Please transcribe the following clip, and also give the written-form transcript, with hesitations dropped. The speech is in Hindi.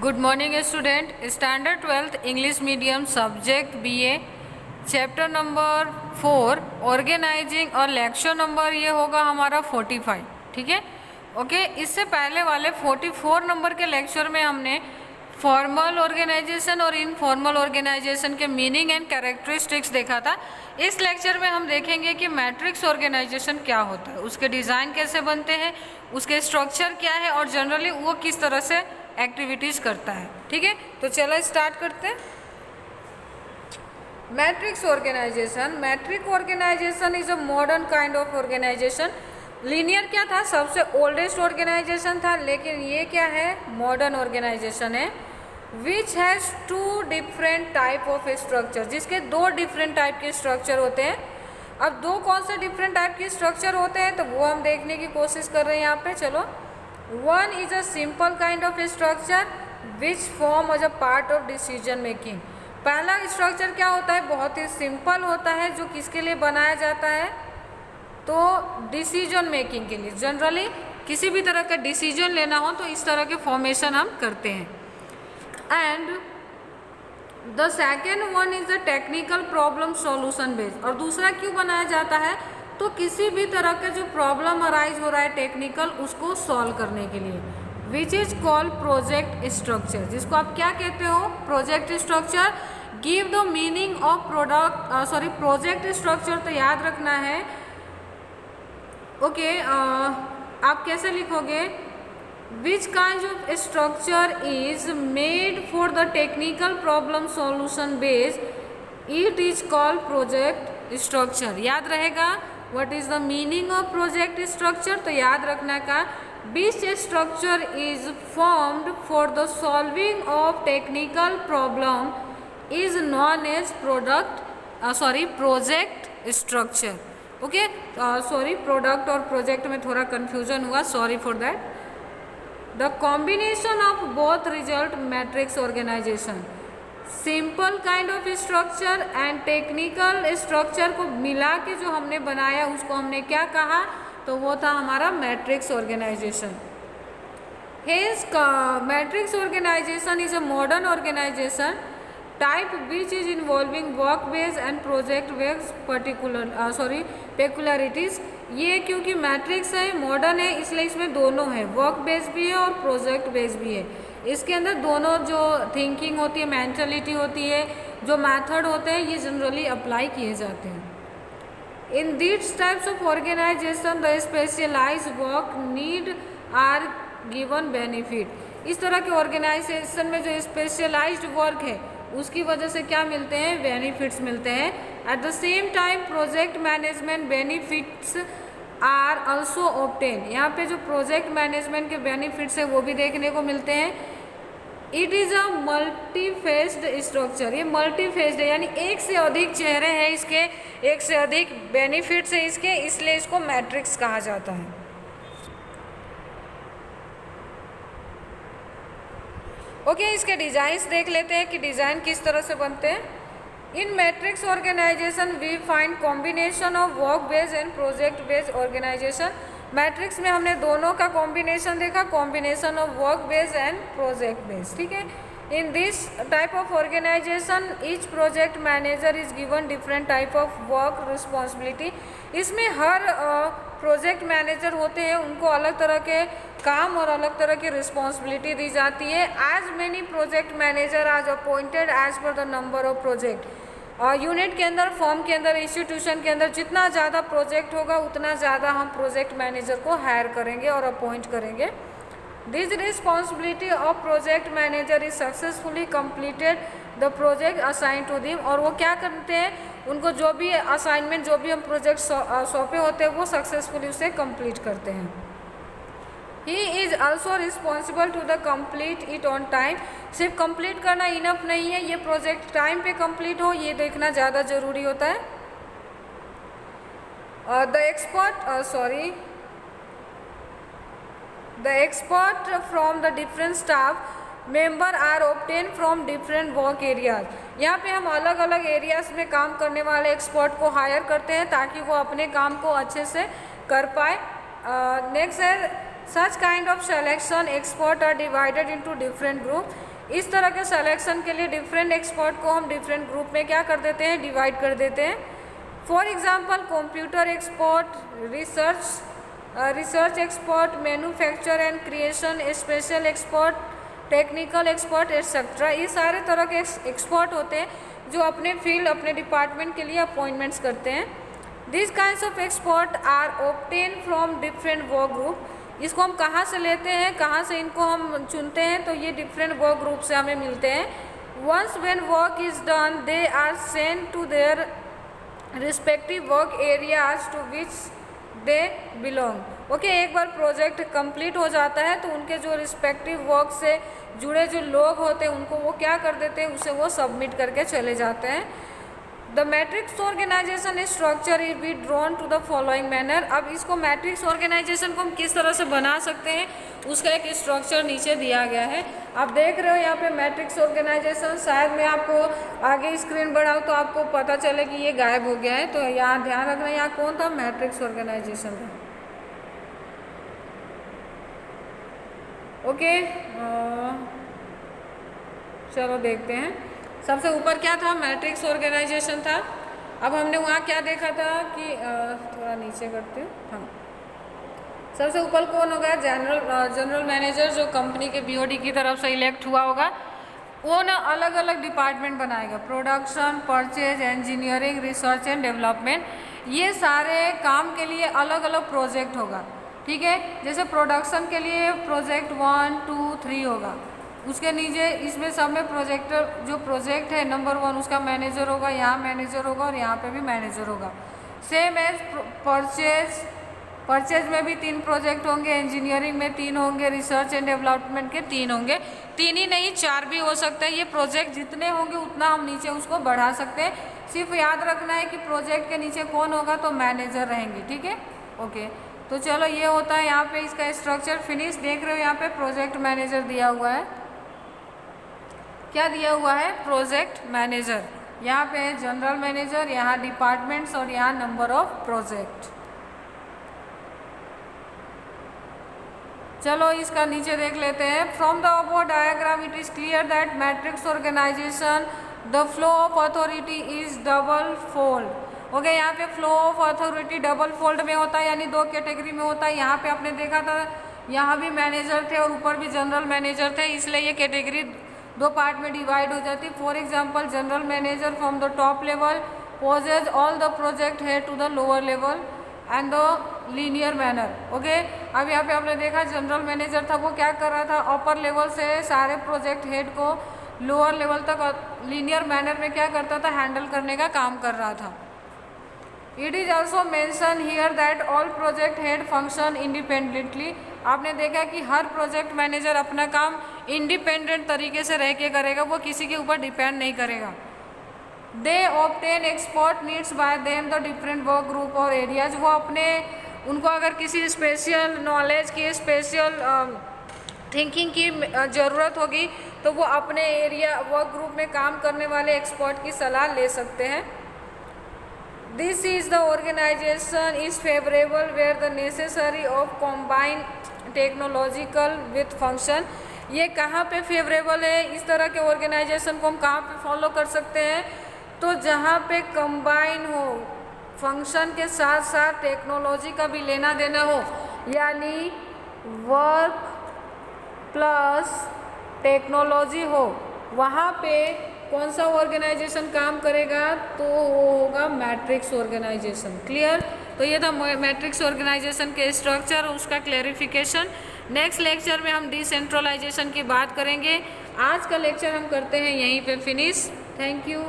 Good morning student. Standard 12th English medium subject BA chapter number 4 organising और लेक्चर नंबर ये होगा हमारा 45। ठीक है, ओके। इससे पहले वाले 44 नंबर के लेक्चर में हमने फॉर्मल ऑर्गेनाइजेशन और इनफॉर्मल ऑर्गेनाइजेशन के मीनिंग एंड कैरेक्टरिस्टिक्स देखा था। इस लेक्चर में हम देखेंगे कि मैट्रिक्स ऑर्गेनाइजेशन क्या होता है, उसके डिज़ाइन कैसे बनते हैं, उसके स्ट्रक्चर क्या है और जनरली वो किस तरह से एक्टिविटीज़ करता है। ठीक है, तो चलो स्टार्ट करते हैं। Matrix organisation. Matrix organisation is a modern kind of organisation. Linear क्या था, सबसे ओल्डेस्ट ऑर्गेनाइजेशन था, लेकिन ये क्या है, मॉडर्न ऑर्गेनाइजेशन है। Which has two different type of structure, जिसके दो डिफरेंट टाइप के स्ट्रक्चर होते हैं। अब दो कौन से डिफरेंट टाइप के स्ट्रक्चर होते हैं तो वो हम देखने की कोशिश कर रहे हैं यहाँ पे। चलो, one is a simple kind of structure which form as a part of decision making. पहला स्ट्रक्चर क्या होता है, बहुत ही सिंपल होता है, जो किसके लिए बनाया जाता है, तो डिसीजन मेकिंग के लिए। जनरली किसी भी तरह का डिसीजन लेना हो तो इस तरह के फॉर्मेशन हम करते हैं। And the second one is the technical problem solution based. और दूसरा क्यों बनाया जाता है, तो किसी भी तरह का जो प्रॉब्लम अराइज हो रहा है टेक्निकल, उसको सॉल्व करने के लिए। Which is called project structure, जिसको आप क्या कहते हो, project structure. Give the meaning of project structure. तो याद रखना है, ओके, आप कैसे लिखोगे, which kind of structure is made for the technical problem solution based, it is called project structure. याद रहेगा, what is the meaning of project structure. तो याद रखना का, which structure is formed for the solving of technical problem is non as project structure. Okay, product और प्रोजेक्ट में थोड़ा कंफ्यूजन हुआ, sorry for that. The combination of both result matrix organisation. Simple kind of structure and technical structure को मिला के जो हमने बनाया उसको हमने क्या कहा, तो वो था हमारा matrix organisation. Hence matrix organisation is a modern organisation type which is involving work based and project based peculiarities. ये क्योंकि मैट्रिक्स है, मॉडर्न है, इसलिए इसमें दोनों है, वर्क बेस्ड भी है और प्रोजेक्ट बेस्ड भी है। इसके अंदर दोनों जो थिंकिंग होती है, मेंटलिटी होती है, जो मेथड होते हैं, ये जनरली अप्लाई किए जाते हैं। In this types of organisation the specialised work need are given benefit. इस तरह के ऑर्गेनाइजेशन में जो स्पेशलाइज्ड वर्क है उसकी वजह से क्या मिलते हैं, बेनिफिट्स मिलते हैं। At the same time project management benefits are also obtain. यहाँ पे जो प्रोजेक्ट मैनेजमेंट के बेनिफिट्स है वो भी देखने को मिलते हैं। It is a multifaced structure. ये मल्टीफेस्ड है, यानी एक से अधिक चेहरे हैं इसके, एक से अधिक बेनिफिट्स है इसके, इसलिए इसको मैट्रिक्स कहा जाता है। ओके, इसके डिज़ाइंस देख लेते हैं कि डिज़ाइन किस तरह से बनते हैं। In matrix organisation we find combination of work based and project based organisation. Matrix में हमने दोनों का कॉम्बिनेशन देखा, combination of work based and project based. ठीक है, in this type of organisation each project manager is given different type of work responsibility. इसमें हर प्रोजेक्ट मैनेजर होते हैं, उनको अलग तरह के काम और अलग तरह की रिस्पॉन्सिबिलिटी दी जाती है। As many project manager as appointed as per the number of project. Unit के अंदर, फॉर्म के अंदर, इंस्टीट्यूशन के अंदर जितना ज़्यादा प्रोजेक्ट होगा उतना ज़्यादा हम प्रोजेक्ट मैनेजर को हायर करेंगे और अपॉइंट करेंगे। This responsibility of project manager is successfully completed the project assign to them. और वो क्या करते हैं, उनको जो भी असाइनमेंट, जो भी हम प्रोजेक्ट सौंपे होते हैं वो सक्सेसफुली उसे कंप्लीट करते हैं। He is also responsible to the complete it on time. सिर्फ कंप्लीट करना इनफ नहीं है, ये प्रोजेक्ट टाइम पे कंप्लीट हो, ये देखना ज़्यादा ज़रूरी होता है। The expert from the different staff member are obtain from different work areas. यहाँ पे हम अलग अलग एरियाज में काम करने वाले एक्सपर्ट को हायर करते हैं ताकि वो अपने काम को अच्छे से कर पाए। नेक्स्ट है such kind of selection expert are divided into different group. इस तरह के सिलेक्शन के लिए डिफरेंट एक्सपर्ट को हम डिफरेंट ग्रुप में क्या कर देते हैं, डिवाइड कर देते हैं। For example computer expert, research expert, manufacture and creation, special expert, technical expert etcetera. ये सारे तरह के एक्सपर्ट होते हैं जो अपने फील्ड, अपने डिपार्टमेंट के लिए अपॉइंटमेंट्स करते हैं। This kinds of expert are obtain from different work group. इसको हम कहाँ से लेते हैं, कहाँ से इनको हम चुनते हैं, तो ये डिफरेंट वर्क ग्रुप से हमें मिलते हैं। Once when work is done they are sent to their respective work areas to which they belong. Okay, एक बार प्रोजेक्ट कंप्लीट हो जाता है तो उनके जो रिस्पेक्टिव वर्क से जुड़े जो लोग होते हैं उनको वो क्या कर देते हैं, उसे वो सबमिट करके चले जाते हैं। The matrix organisation structure is be drawn to the following manner. अब इसको मैट्रिक्स ऑर्गेनाइजेशन को हम किस तरह से बना सकते हैं, उसका एक स्ट्रक्चर नीचे दिया गया है। आप देख रहे हो यहाँ पे मैट्रिक्स ऑर्गेनाइजेशन। शायद मैं आपको आगे स्क्रीन बढ़ाऊँ तो आपको पता चले कि ये गायब हो गया है, तो यहाँ ध्यान रखना, यहाँ कौन था, मैट्रिक्स ऑर्गेनाइजेशन था। ओके, चलो देखते हैं। सबसे ऊपर क्या था, मैट्रिक्स ऑर्गेनाइजेशन था। अब हमने वहाँ क्या देखा था कि थोड़ा नीचे करते हैं। हाँ, सबसे ऊपर कौन होगा, जनरल मैनेजर, जो कंपनी के बीओडी की तरफ से इलेक्ट हुआ होगा। वो ना अलग अलग डिपार्टमेंट बनाएगा, production, purchase, engineering, research and development. ये सारे काम के लिए अलग अलग प्रोजेक्ट होगा, ठीक है। जैसे प्रोडक्शन के लिए प्रोजेक्ट 1, 2, 3 होगा। उसके नीचे इसमें सब में प्रोजेक्टर, जो प्रोजेक्ट है नंबर 1 उसका मैनेजर होगा, यहाँ मैनेजर होगा और यहाँ पे भी मैनेजर होगा। सेम एज परचेज में भी 3 प्रोजेक्ट होंगे, इंजीनियरिंग में 3 होंगे, रिसर्च एंड डेवलपमेंट के 3 होंगे। 3 ही नहीं 4 भी हो सकते हैं। ये प्रोजेक्ट जितने होंगे उतना हम नीचे उसको बढ़ा सकते हैं। सिर्फ याद रखना है कि प्रोजेक्ट के नीचे कौन होगा, तो मैनेजर रहेंगे, ठीक है। ओके, तो चलो ये होता है यहाँ पे इसका स्ट्रक्चर। फिनिश देख रहे हो, यहाँ पे प्रोजेक्ट मैनेजर दिया हुआ है। क्या दिया हुआ है, प्रोजेक्ट मैनेजर। यहाँ पे जनरल मैनेजर, यहाँ डिपार्टमेंट्स और यहाँ नंबर ऑफ प्रोजेक्ट। चलो इसका नीचे देख लेते हैं। From the above diagram it is clear that matrix organisation the flow of authority is double fold. Okay, यहाँ पे flow of authority double fold में होता है, यानी 2 कैटेगरी में होता है। यहाँ पे आपने देखा था, यहाँ भी मैनेजर थे और ऊपर भी जनरल मैनेजर थे, इसलिए ये कैटेगरी 2 पार्ट में डिवाइड हो जाती है। For example, general manager from the top level poses all the project head to the lower level and the linear manner. Okay, अब यहाँ पे आपने देखा जनरल मैनेजर था, वो क्या कर रहा था, अपर लेवल से सारे प्रोजेक्ट हेड को लोअर लेवल तक लीनियर मैनर में क्या करता था, हैंडल करने का काम कर रहा था। It is also mention here that all project head function independently. आपने देखा कि हर प्रोजेक्ट मैनेजर अपना काम इंडिपेंडेंट तरीके से रह के करेगा, वो किसी के ऊपर डिपेंड नहीं करेगा। They obtain expert needs by them the different work group और एरियाज। वो अपने, उनको अगर किसी स्पेशल नॉलेज की, स्पेशल थिंकिंग की ज़रूरत होगी तो वो अपने एरिया वर्क ग्रुप में काम करने वाले एक्सपर्ट की सलाह ले सकते हैं। This is the organisation is favourable where the necessary of combine technological with function. ये कहाँ पे फेवरेबल है, इस तरह के ऑर्गेनाइजेशन को हम कहाँ पे फॉलो कर सकते हैं, तो जहाँ पे कंबाइन हो, फंक्शन के साथ साथ टेक्नोलॉजी का भी लेना देना हो, यानी वर्क प्लस टेक्नोलॉजी हो, वहाँ पे कौन सा ऑर्गेनाइजेशन काम करेगा, तो वो होगा मैट्रिक्स ऑर्गेनाइजेशन। क्लियर। तो ये था मैट्रिक्स ऑर्गेनाइजेशन के स्ट्रक्चर, उसका क्लैरिफिकेशन। नेक्स्ट लेक्चर में हम डिसेंट्रलाइजेशन की बात करेंगे। आज का लेक्चर हम करते हैं यहीं पे फिनिश। Thank you.